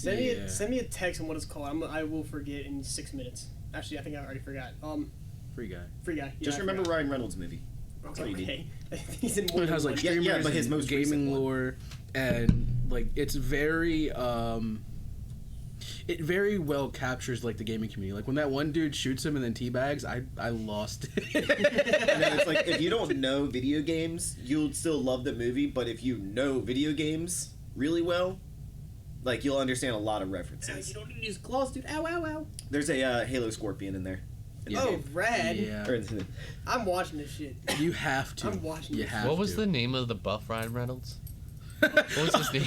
Send me a text on what it's called. I will forget in 6 minutes. Actually, I think I already forgot. Free Guy. Yeah, Just remember Ryan Reynolds' movie. Okay. He's in more It has than like one. streamers but his and most gaming lore, and like it's very it very well captures like the gaming community. Like when that one dude shoots him and then teabags, I lost it. It's like if you don't know video games, you'll still love the movie. But if you know video games really well, like you'll understand a lot of references. You don't need to use claws, dude. Ow, ow, ow. There's a Halo Scorpion in there. Oh, rad. Yeah. I'm watching this shit. You have to. I'm watching You this. have What was to. the name of the buff Ryan Reynolds? What was his name?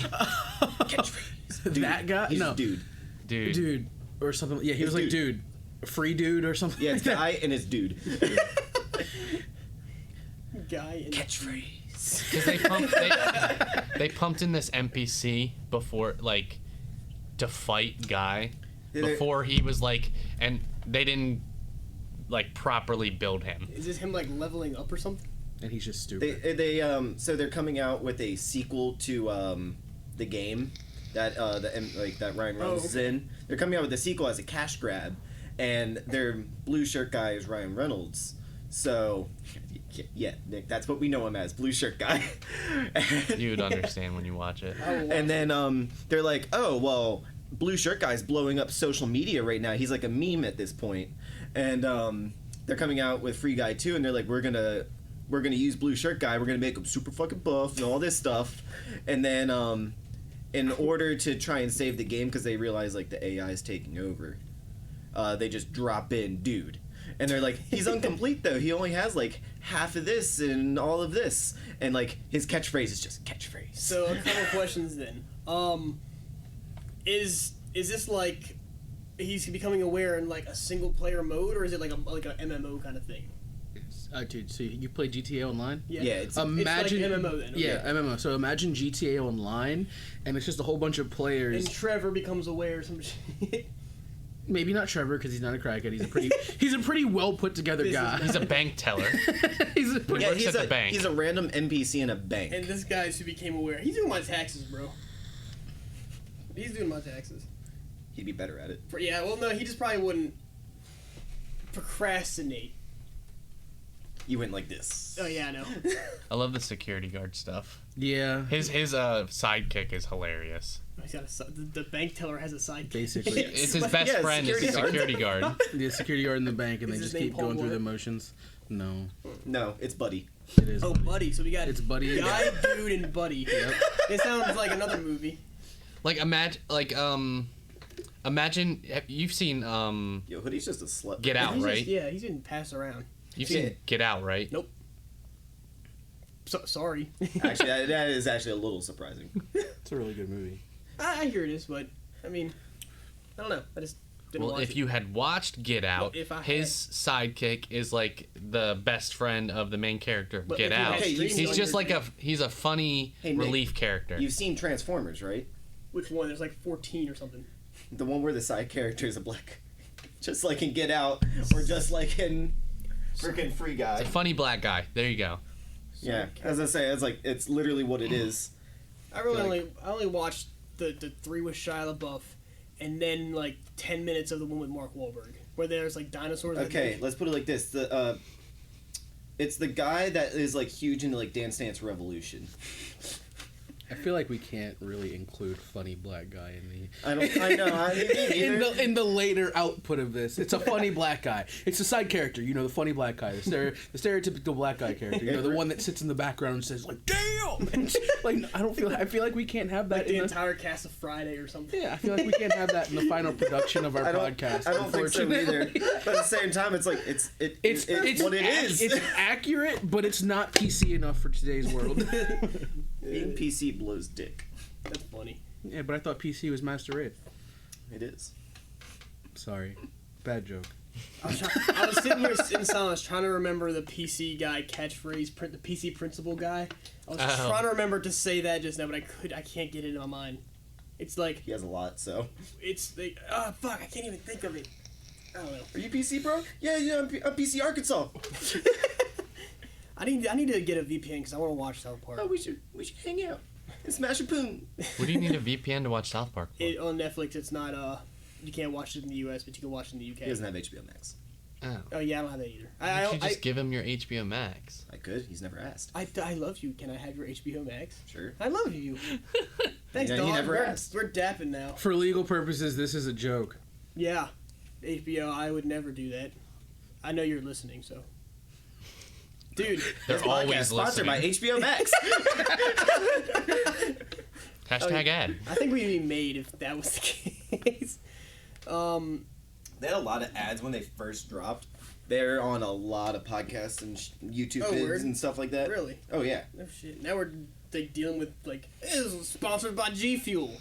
That guy? He's No. dude. Dude. Or something. Yeah, he was like, dude. Free dude or something. Yeah, like it's that. guy and it's dude. Guy and Catchphrase. Because they pumped in this NPC before, like, to fight Guy. Before he was like, and they didn't like properly build him. Is this him like leveling up or something? And he's just stupid. So they're coming out with a sequel to the game that that Ryan Reynolds is in. They're coming out with a sequel as a cash grab, and their blue shirt guy is Ryan Reynolds. So yeah, Nick, that's what we know him as, blue shirt guy. You would understand when you watch it. And then they're like, oh well, blue shirt guy's blowing up social media right now. He's like a meme at this point. And they're coming out with Free Guy 2, and they're like, we're gonna use blue shirt guy. We're gonna make him super fucking buff and all this stuff. And then in order to try and save the game, because they realize like the AI is taking over, they just drop in dude. And they're like, he's incomplete though. He only has like half of this and all of this. And like his catchphrase is just catchphrase. So a couple questions then. Is this like he's becoming aware in like a single player mode, or is it like a MMO kind of thing? Dude, so you play GTA Online? Yeah, it's imagine it's like MMO then. Okay. Yeah, MMO. So imagine GTA Online, and it's just a whole bunch of players. And Trevor becomes aware of some shit. Maybe not Trevor, because he's not a crackhead. He's a pretty well put together guy. He's a bank teller. He's a Yeah, works at the bank. He's a random NPC in a bank. And this guy who became aware. He's doing my taxes, bro. He's doing my taxes. He'd be better at it. Yeah, well, no, he just probably wouldn't procrastinate. You went like this. Oh, yeah, I know. I love the security guard stuff. Yeah. His sidekick is hilarious. He's got the bank teller has a sidekick. Basically. It's his best friend is the security guard. The security guard in the bank, and Is they his just name keep Paul going through Blart? the motions. No. No, it's Buddy. It is. Oh, Buddy. So we got It's Buddy. Guy, Dude, and Buddy. Yep. It sounds like another movie. Like imagine you've seen Yo, Hoodie's just a slut. Get Out, He's right? Just, yeah, he's getting passed around. You've seen Get Out, right? Nope. Sorry. Actually, that is actually a little surprising. It's a really good movie. I hear it is, but I mean, I don't know. I just didn't Well, watch if it. you had watched Get Out, if I had- his sidekick is like the best friend of the main character of But Get if you had Out. streaming He's on just your- like he's a funny Hey, Nick, relief character. You've seen Transformers, right? Which one? There's like 14 or something. The one where the side character is a black, just like in Get Out, or just like in freaking Free Guy. It's a funny black guy. There you go. Yeah, as I say, it's literally what it is. I only watched the 3 with Shia LaBeouf, and then like 10 minutes of the one with Mark Wahlberg, where there's like dinosaurs. Okay, let's put it like this: it's the guy that is like huge into like Dance Dance Revolution. I feel like we can't really include funny black guy in the I know. in the later output of this. It's a funny black guy. It's a side character, you know, the funny black guy, the stereotypical black guy character, you know, the one that sits in the background and says like "damn." And, like I feel like we can't have that like in the entire cast of Friday or something. Yeah, I feel like we can't have that in the final production of our podcast. I don't think so either. But at the same time, it's like it's what it is. It's accurate, but it's not PC enough for today's world. Being PC blows dick. That's funny. Yeah, but I thought PC was Master Race. It is. Sorry, bad joke. I was sitting here in silence trying to remember the PC guy catchphrase, the PC principal guy. I was trying to remember to say that just now, but I can't get it in my mind. It's like He has a lot, so. it's like fuck, I can't even think of it. I don't know. Are you PC, bro? Yeah, I'm PC Arkansas. I need to get a VPN because I want to watch South Park. Oh, we should hang out. Smash a poon. What do you need a VPN to watch South Park for? On Netflix, it's not. You can't watch it in the U.S., but you can watch it in the UK. He doesn't have HBO Max. Oh yeah, I don't have that either. Why don't you just give him your HBO Max? I could. He's never asked. I love you. Can I have your HBO Max? Sure. I love you. Thanks, You know, dog. he never asked. We're dapping now. For legal purposes, this is a joke. Yeah, HBO. I would never do that. I know you're listening, so. Dude, They're This always podcast sponsored by listening. HBO Max. Hashtag ad. I think we'd be made if that was the case. They had a lot of ads when they first dropped. They're on a lot of podcasts and YouTube Oh, vids word? and stuff like that. Really? Oh yeah. No shit. Now we're like dealing with like this is sponsored by G Fuel.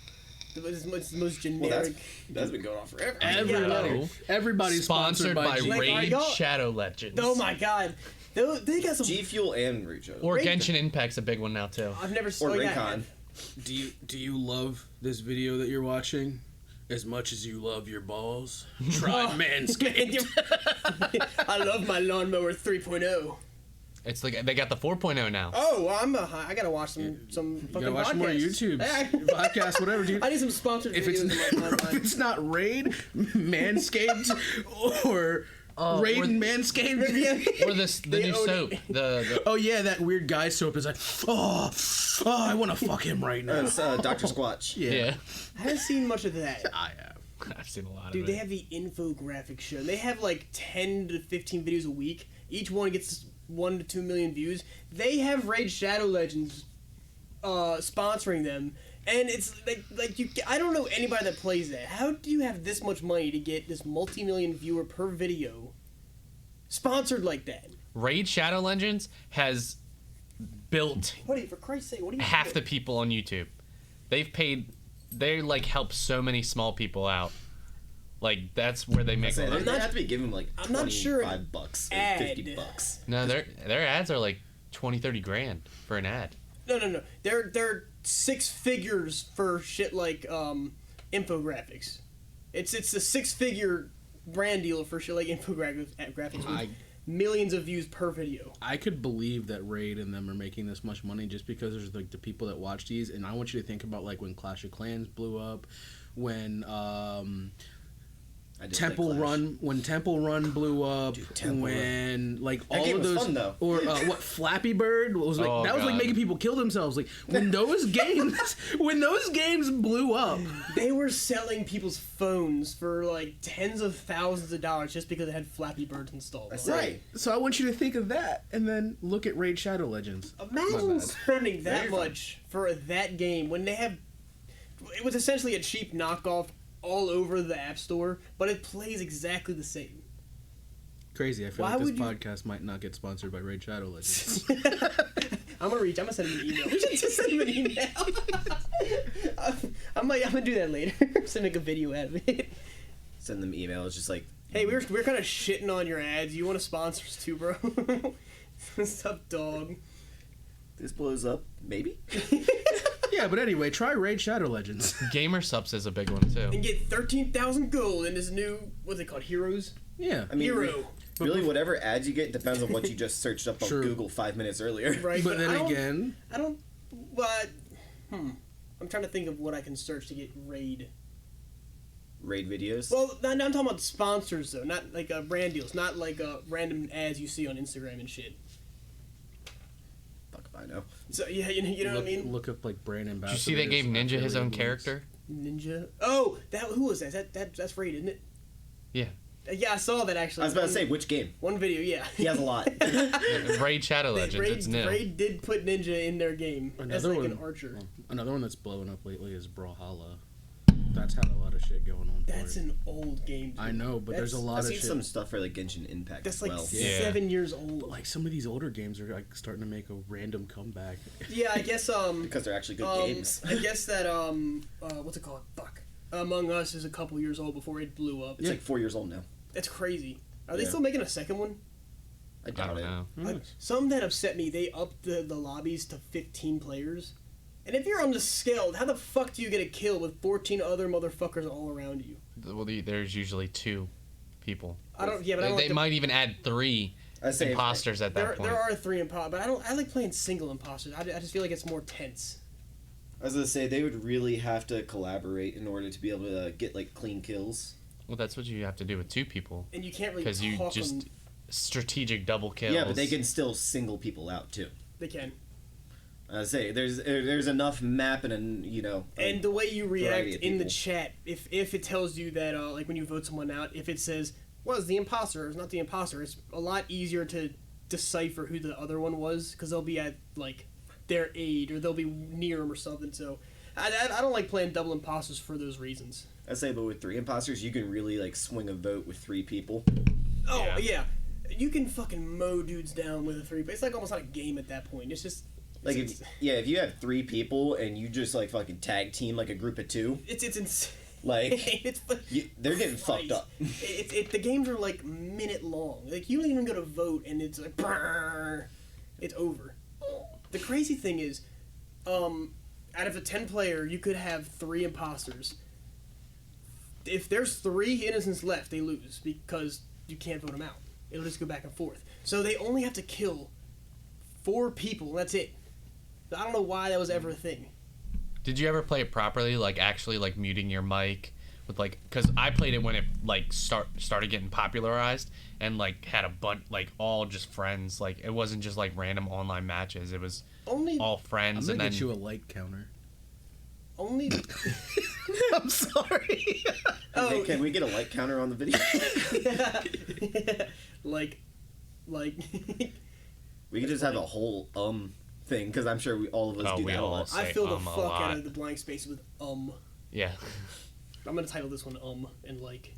It's the most generic. That's been going on forever. Hello. Everybody's Sponsored by G- Like, I Raid got- Shadow Legends. Oh my god, they got some. G Fuel and Reach Out. Or Raid- Genshin Impact's a big one now too. I've never Or seen. Raycon. Do you love this video that you're watching as much as you love your balls? Try Manscaped. I love my lawnmower 3.0. It's like they got the 4.0 now. Oh, well, I gotta watch some You fucking gotta watch more podcasts. YouTube I- podcasts, whatever, dude. I need some sponsored If videos in my if timeline. it's not Raid, Manscaped, or Raid or- and Manscaped. Or the They new own soap. The Oh yeah, that weird guy soap is like, oh, I want to fuck him right now. It's Dr. Squatch. yeah. I haven't seen much of that. I have. I've seen a lot Dude, of they it. have the infographic show. They have like 10 to 15 videos a week. Each one gets 1 to 2 million views. They have Raid Shadow Legends sponsoring them, and it's like you. I don't know anybody that plays that. How do you have this much money to get this multi-million viewer per video sponsored like that? Raid Shadow Legends has built Buddy, for Christ's sake, what do you half the people on YouTube. They've paid. They like help so many small people out. Like that's where they make a They lot. have to be giving him like I'm not sure an $25 or ad- $50. No, their ads are like 20-30 grand for an ad. No. They're 6 figures for shit like infographics. It's a 6-figure brand deal for shit like graphics with millions of views per video. I could believe that Raid and them are making this much money just because there's like the people that watch these, and I want you to think about like when Clash of Clans blew up, when I did Temple play Clash. Run blew up, Dude, Temple when like That all game of was those fun, though. or what Flappy Bird was like Oh, that was like God. making people kill themselves. Like when those games blew up. They were selling people's phones for like tens of thousands of dollars just because they had Flappy Birds installed. I say, Right. So I want you to think of that and then look at Raid Shadow Legends. Imagine bad. spending that Very fun. much for that game when they have. It was essentially a cheap knockoff all over the App Store, but it plays exactly the same. Crazy. I feel Why like this would you- podcast might not get sponsored by Raid Shadow Legends. I'm gonna send him an email. Just send him an email. I'm gonna do that later. So make a video out of it. send them emails just like, Hey, we're kind of shitting on your ads. You want to sponsor us too, bro? What's up, dog? this blows up, maybe? Yeah, but anyway, try Raid Shadow Legends. Gamer Subs is a big one too. And get 13,000 gold in this new what's it called? Heroes. Yeah. I mean, Hero. really, whatever ads you get depends on what you just searched up on True. Google 5 minutes earlier. Right. But then I don't- again, I don't. What? I'm trying to think of what I can search to get raid. Raid videos. Well, I'm talking about sponsors though, not like brand deals, not like random ads you see on Instagram and shit. Fuck if I know. So yeah, you know what I mean. look up like brand Did you ambassadors. see they gave Ninja his affiliate own links. character? Ninja. Oh, who was that? That's raid, isn't it? Yeah. Yeah, I saw that actually. I was about to say, which game? One video, yeah. He has a lot. Raid Shadow Legends. It's new. Raid did put Ninja in their game as Another like an one- archer. Another one that's blowing up lately is Brawlhalla. That's had a lot of shit going on. That's for it. an old game. Dude. I know, but there's a That's- lot I've of seen shit. some stuff for like Genshin Impact That's as like well. Yeah. 7 years old. Like some of these older games are like starting to make a random comeback. Yeah, I guess Because they're actually good games. I guess that what's it called? Fuck. Among Us is a couple years old before it blew up. It's like 4 years old now. That's crazy. Are they Yeah. still making a second one? I I doubt don't it. know. Like, something that upset me, they upped the lobbies to 15 players. And if you're on the scale, how the fuck do you get a kill with 14 other motherfuckers all around you? Well, there's usually 2 people. I don't. Yeah, but I don't. They like the- might even add 3 I say imposters at that there, point. there are 3 imposters, but I don't. I like playing single imposters. I just feel like it's more tense. I was gonna say they would really have to collaborate in order to be able to get like clean kills. Well, that's what you have to do with 2 people. And you can't really Because you talk just them. strategic double kills. Yeah, but they can still single people out too. They can. I say there's enough map and And the way you react variety of in the people. chat, if it tells you that, like when you vote someone out, if it says, well, it's the imposter, or it's not the imposter, it's a lot easier to decipher who the other one was, because they'll be at, like, their aid, or they'll be near them or something, so I don't like playing double imposters for those reasons. I say, but with 3 imposters, you can really like swing a vote with 3 people. Oh, Yeah. yeah. You can fucking mow dudes down with a 3, but it's like almost not a game at that point. It's just... Like it's, if you have 3 people and you just like fucking tag team like a group of 2, it's insane. like it's they're getting fucked up. The games are like minute long. Like you don't even go to vote and it's like brrr, it's over. The crazy thing is, out of a 10 player, you could have 3 imposters. If there's 3 innocents left, they lose because you can't vote them out. It'll just go back and forth. So they only have to kill 4 people. That's it. I don't know why that was ever a thing. Did you ever play it properly, like actually like muting your mic with like? Because I played it when it like started getting popularized and like had a bunch like all just friends. Like it wasn't just like random online matches. It was Only, all friends. I'm gonna And get then you a like counter. only. I'm sorry. Oh, Can we get a like counter on the video? like. We could just have a whole thing because I'm sure all of us Oh, do we that a all lot. say I fill the a fuck lot. out of the blank space with yeah. I'm gonna title this one and like.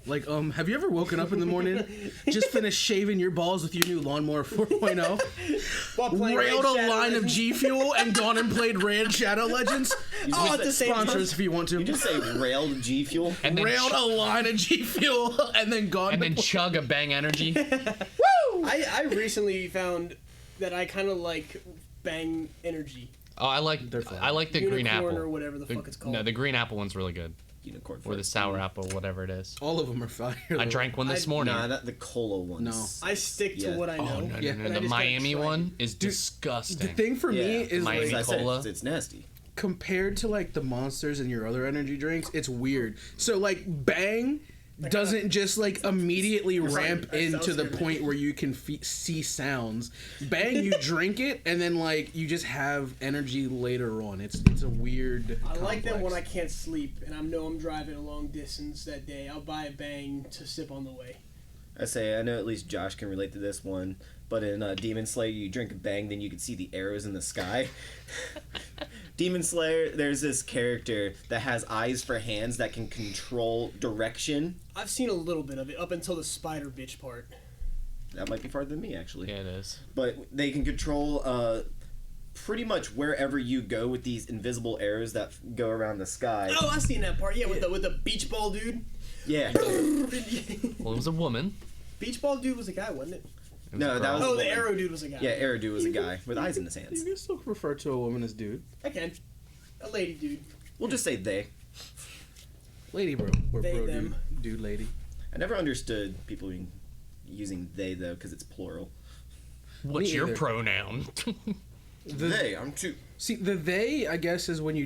Like, have you ever woken up in the morning, just finished shaving your balls with your new lawnmower 4.0, While playing railed Raid a Shadow line of Legends. G Fuel, and gone and played Raid Shadow Legends? Oh, at the same time. Sponsors if you want to. You just say railed G Fuel. And then Railed a line of G Fuel, and then gone and to then play- chug a Bang Energy. I recently found that I kind of like Bang Energy. Oh, I like They're fun. the green Unicorn apple or whatever the fuck it's called. No, the green apple one's really good, Unicorn. or the sour apple, whatever it is. All of them are fire. I drank one this morning. Nah, not the cola ones. I stick to Yeah. what I know. Oh no, Yeah. no, And no! I The just gotta Miami try it. one is The disgusting. thing for me is Miami like, I said, Cola. it's nasty. compared to like the Monsters and your other energy drinks, it's weird. So like Bang doesn't just like immediately ramp that sounds into the good. point where you can see sounds. Bang, you drink it and then like you just have energy later on. It's a weird. I like them when I complex. can't sleep and I know I'm driving a long distance that day. I'll buy a Bang to sip on the way. I know at least Josh can relate to this one, but in Demon Slayer, you drink a Bang, then you can see the arrows in the sky. Demon Slayer, there's this character that has eyes for hands that can control direction. I've seen a little bit of it up until the spider bitch part. That might be farther than me, actually. Yeah, it is. But they can control pretty much wherever you go with these invisible arrows that go around the sky. Oh, I've seen that part. Yeah, with the beach ball dude. Yeah. Well, it was a woman. Beach ball dude was a guy, wasn't it? It was No, a that girl. was- Oh, the woman. arrow dude was a guy. Yeah, Eridu was a guy with eyes in his You hands. can still refer to a woman as dude. I can. A lady dude. We'll just say they. Lady bro. Or They, bro them. dude lady. I never understood people using they, though, because it's plural. What's Me your either. pronoun? They, I'm too. See, the they, I guess, is when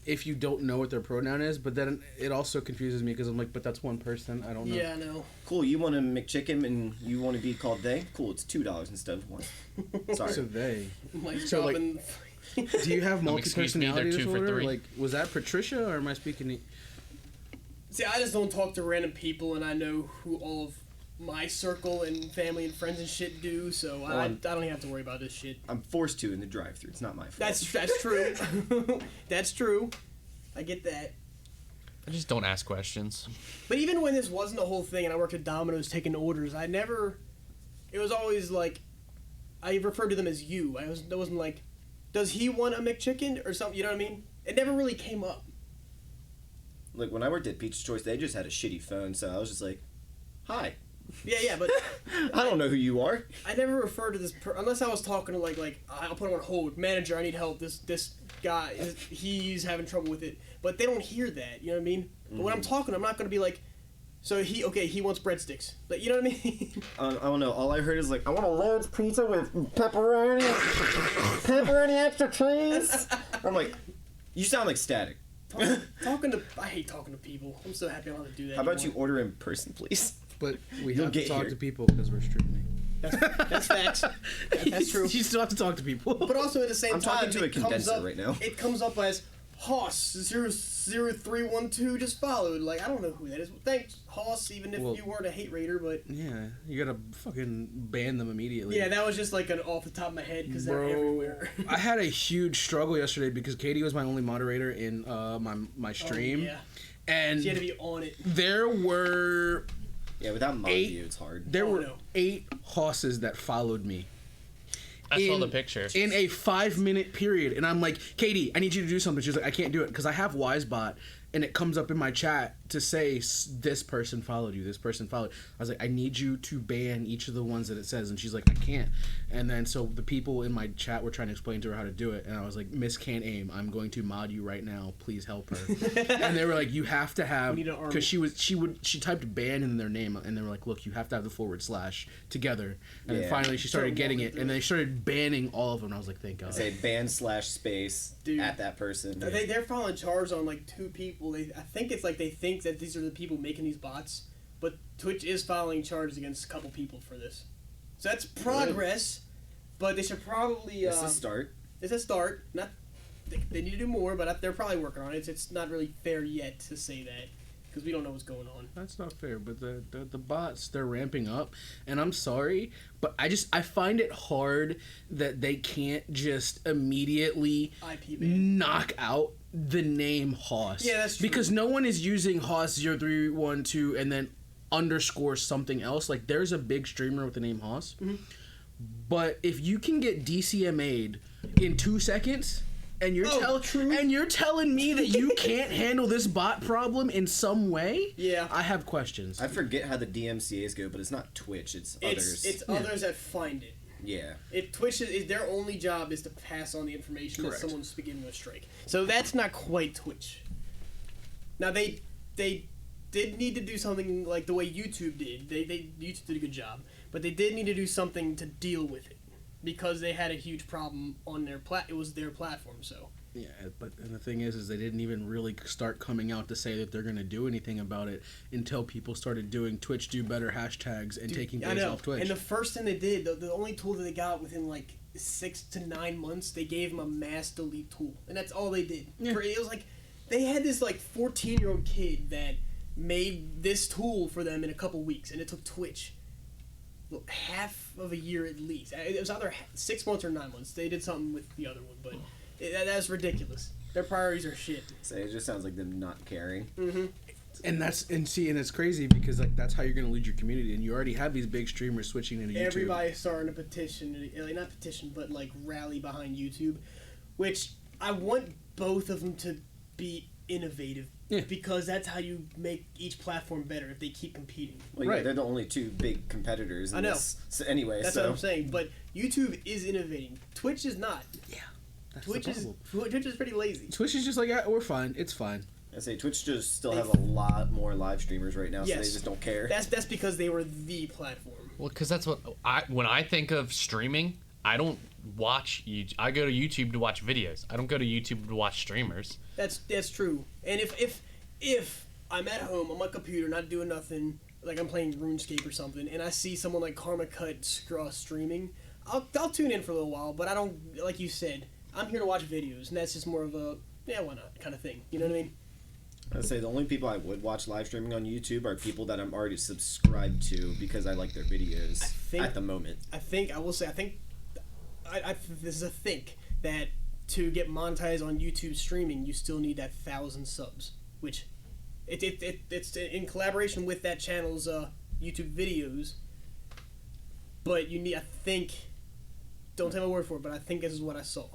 if you don't know what their pronoun is, but then it also confuses me because I'm like, but that's one person. I don't know. Yeah, no. Cool, you want a McChicken and you want to be called they? Cool, it's $2 instead of one. Sorry. So they. Like So, like- dropping. Do you have excuse me, they're multi-personality 2 for disorder? 3. Like, was that Patricia or am I speaking? See, I just don't talk to random people, and I know who all of my circle and family and friends and shit do. So I don't even have to worry about this shit. I'm forced to in the drive-thru. It's not my fault. That's true. That's true. I get that. I just don't ask questions. But even when this wasn't a whole thing and I worked at Domino's taking orders, it was always like, I referred to them as you. It wasn't like, does he want a McChicken or something, you know what I mean? It never really came up. Like, when I worked at Pizza Choice, they just had a shitty phone, so I was just like, hi. Yeah, but I don't know who you are. I never referred to this, unless I was talking to like, I'll put him on hold, manager, I need help, this guy, he's having trouble with it. But they don't hear that, you know what I mean? But when I'm talking, I'm not going to be like, So he wants breadsticks. Like, you know what I mean? I don't know. All I heard is like, I want a large pizza with pepperoni, extra cheese. I'm like, you sound like Static. I hate talking to people. I'm so happy I don't have to do that. How about you anymore. order in person, please? But we You'll have to get talk here. to people because we're streaming. That's facts. That's true. You still have to talk to people. But also at the same I'm time, talking to a it comes condenser up, right now. It comes up as Hoss 00312 just followed. Like, I don't know who that is. Thanks, Hoss, even if Well- you weren't a hate raider, but Yeah, you gotta fucking ban them immediately. yeah, that was just like an off the top of my head because they're Bro, everywhere. I had a huge struggle yesterday because Katie was my only moderator in my stream, Oh, yeah, and she had to be on it. there were Yeah, without mod 8 view, it's hard. there Oh, were no. 8 hosses that followed me I saw in- the pictures. in a 5-minute period, and I'm like, Katie, I need you to do something. She's like, I can't do it because I have Wisebot, and it comes up in my chat to say this person followed you, this person followed. I was like, I need you to ban each of the ones that it says, and she's like, I can't. And then so the people in my chat were trying to explain to her how to do it, and I was like, Miss can't aim. I'm going to mod you right now. Please help her. And they were like, you have to have, We need an army. because she typed ban in their name, and they were like, look, you have to have the / together. And Yeah. then finally she started So getting walking it, through and it. they started banning all of them. And I was like, thank God. Say ban / space Dude. at that person. They're following charge on like 2 people. I think it's like they think that these are the people making these bots, but Twitch is filing charges against a couple people for this. So that's progress, but they should probably. It's a start. It's a start. Not they need to do more, but they're probably working on it. It's not really fair yet to say that because we don't know what's going on. That's not fair, but the bots, they're ramping up, and I'm sorry, but I find it hard that they can't just immediately IP ban. knock out the name Hoss. Yeah, that's true. Because no one is using Hoss 0312 and then underscore something else. Like, there's a big streamer with the name Hoss, but if you can get DCMA'd in 2 seconds, and you're telling me that you can't handle this bot problem in some way, Yeah. I have questions. I forget how the DMCA's go, but it's not Twitch, it's others. It's others that find it. Yeah. If Twitch is their only job is to pass on the information Correct. that someone's beginning a strike. So that's not quite Twitch. Now they did need to do something like the way YouTube did. YouTube did a good job, but they did need to do something to deal with it because they had a huge problem on their it was their platform. So Yeah, but and the thing is they didn't even really start coming out to say that they're going to do anything about it until people started doing Twitch do better hashtags and taking I days know. off Twitch. And the first thing they did, the only tool that they got within like 6 to 9 months, they gave them a mass delete tool, and that's all they did. Yeah. It was like they had this like 14-year-old kid that made this tool for them in a couple weeks, and it took Twitch half of a year at least. It was either 6 months or 9 months. They did something with the other one, but that's ridiculous. Their priorities are shit. So it just sounds like them not caring. And it's crazy because like that's how you're going to lead your community, and you already have these big streamers switching into YouTube. Everybody's starting to petition, like not petition, but like rally behind YouTube, which I want both of them to be innovative. Yeah. Because that's how you make each platform better if they keep competing. Well, yeah, Right. they're the only 2 big competitors in I know. this. So anyway, That's so what I'm saying. But YouTube is innovating. Twitch is not. Yeah, that's Twitch the is problem. Twitch is pretty lazy. Twitch is just like, yeah, we're fine. It's fine. I say Twitch just still have a lot more live streamers right now, so Yes. they just don't care. That's because they were the platform. Well, because that's what when I think of streaming, I don't watch YouTube. I go to YouTube to watch videos. I don't go to YouTube to watch streamers. That's true. And if I'm at home on my computer not doing nothing, like I'm playing RuneScape or something, and I see someone like Karma Cut streaming, I'll tune in for a little while. But I don't, like you said, I'm here to watch videos, and that's just more of a yeah, why not kind of thing. You know what I mean? I'd say the only people I would watch live streaming on YouTube are people that I'm already subscribed to because I like their videos at the moment. I think this is a think that to get monetized on YouTube streaming, you still need that 1,000 subs, which it's in collaboration with that channel's YouTube videos. But you need, I think, don't take my word for it, but I think this is what I saw.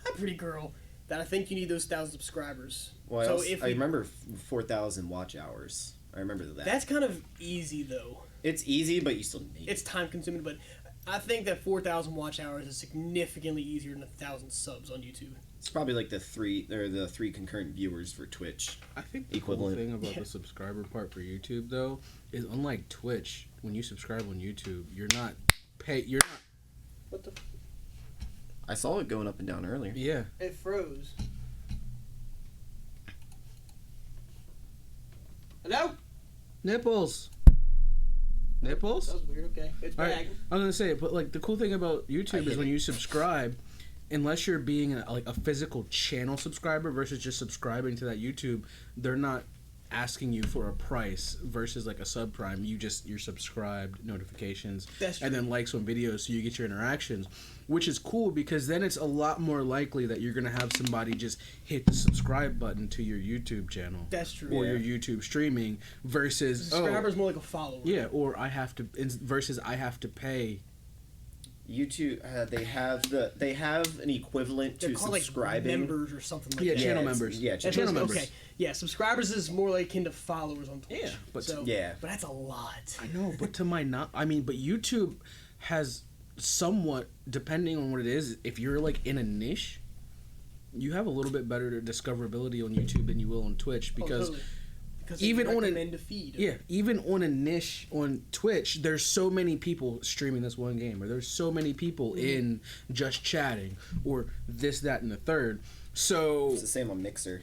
Hi, pretty girl. That I think you need those 1,000 subscribers. Well, so if I remember 4,000 watch hours. I remember that. that's kind of easy though. It's easy, but you still need It's it. time consuming, but I think that 4,000 watch hours is significantly easier than 1,000 subs on YouTube. It's probably like the three concurrent viewers for Twitch. I think the Equivalent. cool thing about the subscriber part for YouTube though is unlike Twitch, when you subscribe on YouTube, you're not. What the? I saw it going up and down earlier. Yeah. It froze. Hello? Nipples. That was weird. Okay, it's All back. right, I was gonna say it, but like the cool thing about YouTube is when you subscribe, unless you're being a physical channel subscriber versus just subscribing to that YouTube, they're not asking you for a price versus like a subprime. You're subscribed, notifications, That's and true. then likes on videos, so you get your interactions, which is cool because then it's a lot more likely that you're gonna have somebody just hit the subscribe button to your YouTube channel. That's true. Or Yeah. your YouTube streaming versus Subscriber's more like a follower. yeah, or I have to pay. YouTube, they have an equivalent They're to called like subscribing. members or something like Yeah, that. channel it's- members. Yeah, That's channel what- members. Okay, yeah, subscribers is more like akin to followers on Twitch. Yeah, but so, yeah. but that's a lot. I know, but to my not, I mean, but YouTube has somewhat, depending on what it is, if you're like in a niche, you have a little bit better discoverability on YouTube than you will on Twitch because Because even on a- recommend a feed. yeah, even on a niche on Twitch, there's so many people streaming this one game, or there's so many people in just chatting, or this, that, and the third. So It's the same on Mixer.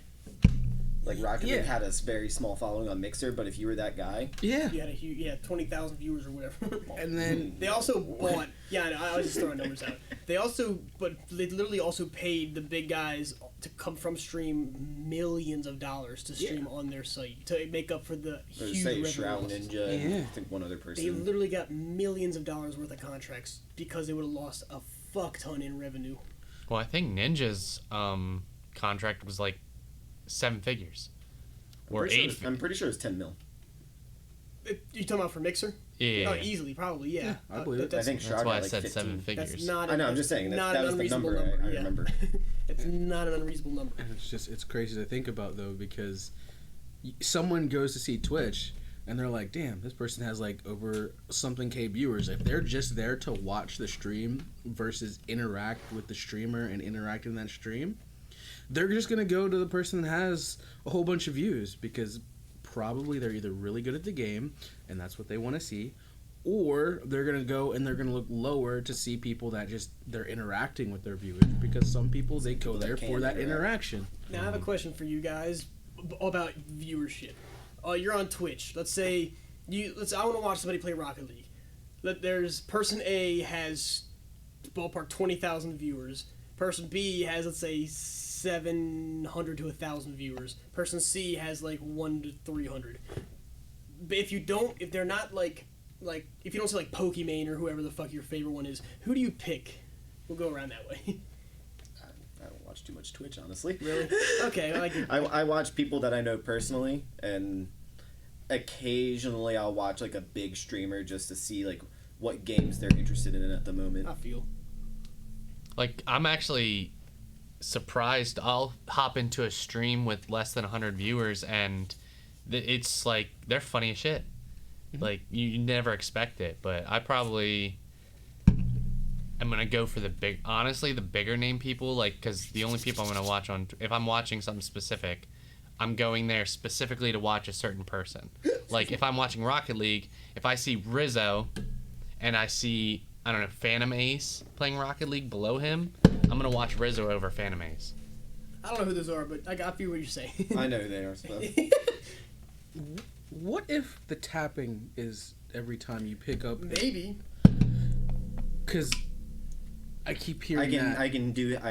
Like Rocket Yeah. League had a very small following on Mixer, but if you were that guy, yeah, You had a huge, 20,000 viewers or whatever. and then They also bought. Yeah, I know, I was just throwing numbers out. They literally also paid the big guys to come from stream millions of dollars to stream on their site to make up for the or huge say revenue Shroud losses. Ninja, and Yeah. I think one other They person. literally got millions of dollars worth of contracts because they would have lost a fuck ton in revenue. Well, I think Ninja's contract was like 7 figures. Or 8. I'm pretty sure it's 10 mil. You talking about for Mixer? Yeah. Oh, easily, probably, yeah. I believe it. But I think That's Shroud why got I like said 15. 7 figures. that's not. I know, I'm just saying, not that an was the unreasonable number I yeah. remember. It's not an unreasonable number. And it's crazy to think about though, because someone goes to see Twitch and they're like, damn, this person has like over something K viewers. If they're just there to watch the stream versus interact with the streamer and interact in that stream, they're just gonna go to the person that has a whole bunch of views because probably they're either really good at the game and that's what they want to see, or they're gonna go and they're gonna look lower to see people that just they're interacting with their viewers because some people they go there for can that interact. interaction. Now I have a question for you guys about viewership. You're on Twitch. Let's say I want to watch somebody play Rocket League. There's person A has ballpark 20,000 viewers. Person B has, let's say, 700 to 1,000 viewers. Person C has like 1 to 300. But if they're not like if you don't say like Pokimane or whoever the fuck your favorite one is, who do you pick? We'll go around that way. I don't watch too much Twitch, honestly. Really? Okay, I like it. I watch people that I know personally, and occasionally I'll watch like a big streamer just to see like what games they're interested in at the moment. I feel. Like, I'm actually surprised. I'll hop into a stream with less than 100 viewers, and it's like, they're funny as shit. Like, you never expect it, but I probably am going to go for the bigger name people, like, because the only people I'm going to watch if I'm watching something specific, I'm going there specifically to watch a certain person. Like, if I'm watching Rocket League, if I see Rizzo and I see, I don't know, Phantom Ace playing Rocket League below him, I'm going to watch Rizzo over Phantom Ace. I don't know who those are, but I feel what you're saying. I know who they are. So. What if the tapping is every time you pick up? Maybe. Because I keep hearing that. I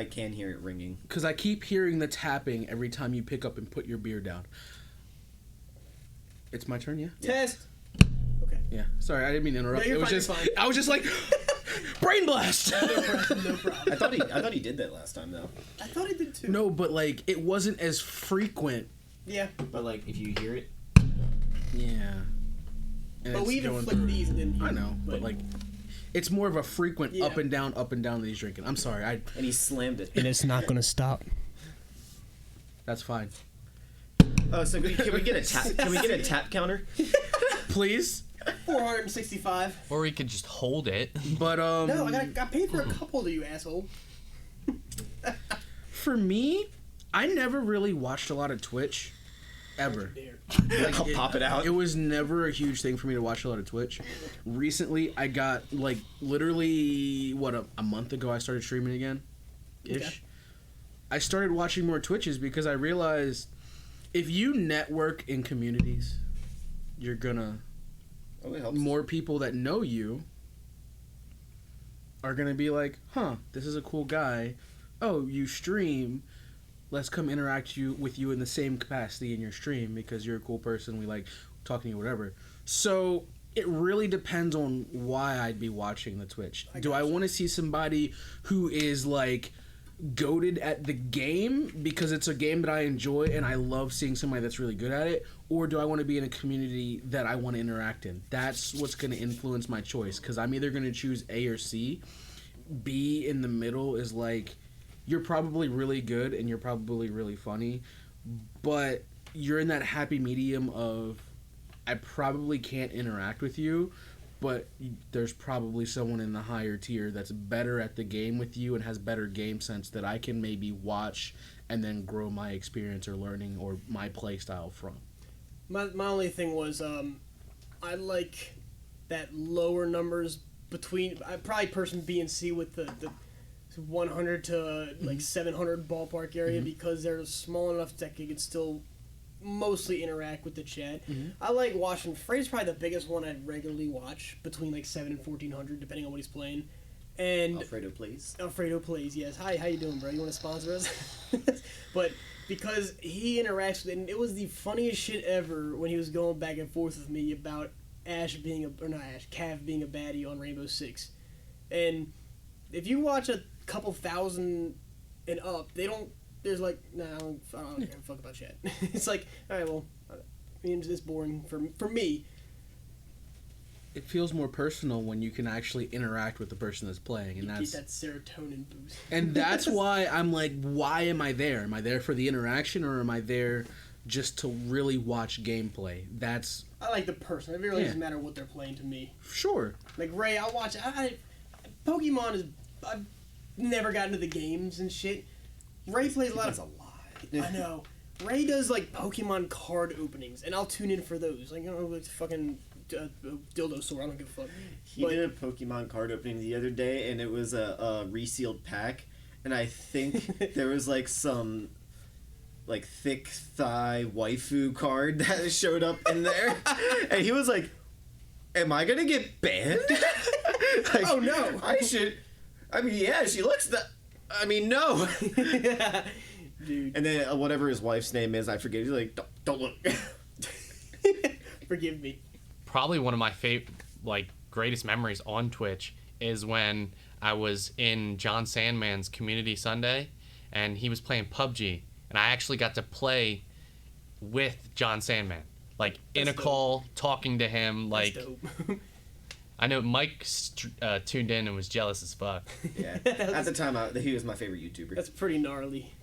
can hear it ringing. Because I keep hearing the tapping every time you pick up and put your beer down. It's my turn, yeah? Test. Okay. Yeah. Sorry, I didn't mean to interrupt. No, you're It was fine, just, you're fine. I was just like, brain blast. No problem. I thought he did that last time though. I thought he did too. No, but like it wasn't as frequent. Yeah. But like, if you hear it, Yeah. And But it's we even going flicked through- these and didn't hear I know, them, but like, it's more of a frequent Yeah. up and down that he's drinking. I'm sorry, And he slammed it. And it's not going to stop. that's fine. Oh, so can we get a tap? Can we get a tap counter? Please, 465. Or we could just hold it. but No, I paid for a couple of you, asshole. for me, I never really watched a lot of Twitch, ever. I'll pop it out. It was never a huge thing for me to watch a lot of Twitch. Recently, I got, like, literally, a month ago I started streaming again, ish. Okay. I started watching more Twitches because I realized if you network in communities, you're gonna... Oh, it helps. More people that know you are gonna be like, huh, this is a cool guy. Oh, you stream. Let's come interact with you in the same capacity in your stream because you're a cool person. We like talking to you, whatever. So it really depends on why I'd be watching the Twitch. Do I want to see somebody who is like goated at the game because it's a game that I enjoy and I love seeing somebody that's really good at it? Or do I want to be in a community that I want to interact in? That's what's going to influence my choice because I'm either going to choose A or C. B in the middle is like, you're probably really good and you're probably really funny, but you're in that happy medium of, I probably can't interact with you, but there's probably someone in the higher tier that's better at the game with you and has better game sense that I can maybe watch and then grow my experience or learning or my play style from. My only thing was, I like that lower numbers between probably person B and C with the 100 to like 700 ballpark area because they're small enough that you can still mostly interact with the chat. I like watching. Freddy's probably the biggest one I'd regularly watch between like 7 and 1400 depending on what he's playing. And Alfredo plays. Alfredo plays, yes. Hi, how you doing, bro? You want to sponsor us? But because he interacts with it, and it was the funniest shit ever when he was going back and forth with me about Cav being a baddie on Rainbow Six. And if you watch a couple thousand and up, there's like, nah, I don't give a fuck about chat. It's like, alright, well, it's boring for me. It feels more personal when you can actually interact with the person that's playing, and You that's get that serotonin boost. and that's why I'm like, why am I there? Am I there for the interaction, or am I there just to really watch gameplay? I like the person. It really doesn't matter what they're playing to me. Sure. Like Ray, I'll watch. Pokemon is. I've never gotten into the games and shit. Ray plays a lot of. That's a lot. I know. Ray does like Pokemon card openings, and I'll tune in for those. Like, like fucking dildo sword. I don't give a fuck. He did a Pokemon card opening the other day, and it was a resealed pack, and I think there was like some like thick thigh waifu card that showed up in there, and he was like, "Am I gonna get banned?" Like, Oh, no. I should. I mean, yeah, she looks I mean, no. Dude. And then whatever his wife's name is, I forget. He's like, don't look. Forgive me. Probably one of my greatest memories on Twitch is when I was in John Sandman's Community Sunday, and he was playing PUBG, and I actually got to play with John Sandman, like in a That's call, talking to him. Like, That's dope. I know Mike tuned in and was jealous as fuck. Yeah. At the time, he was my favorite YouTuber. That's pretty gnarly.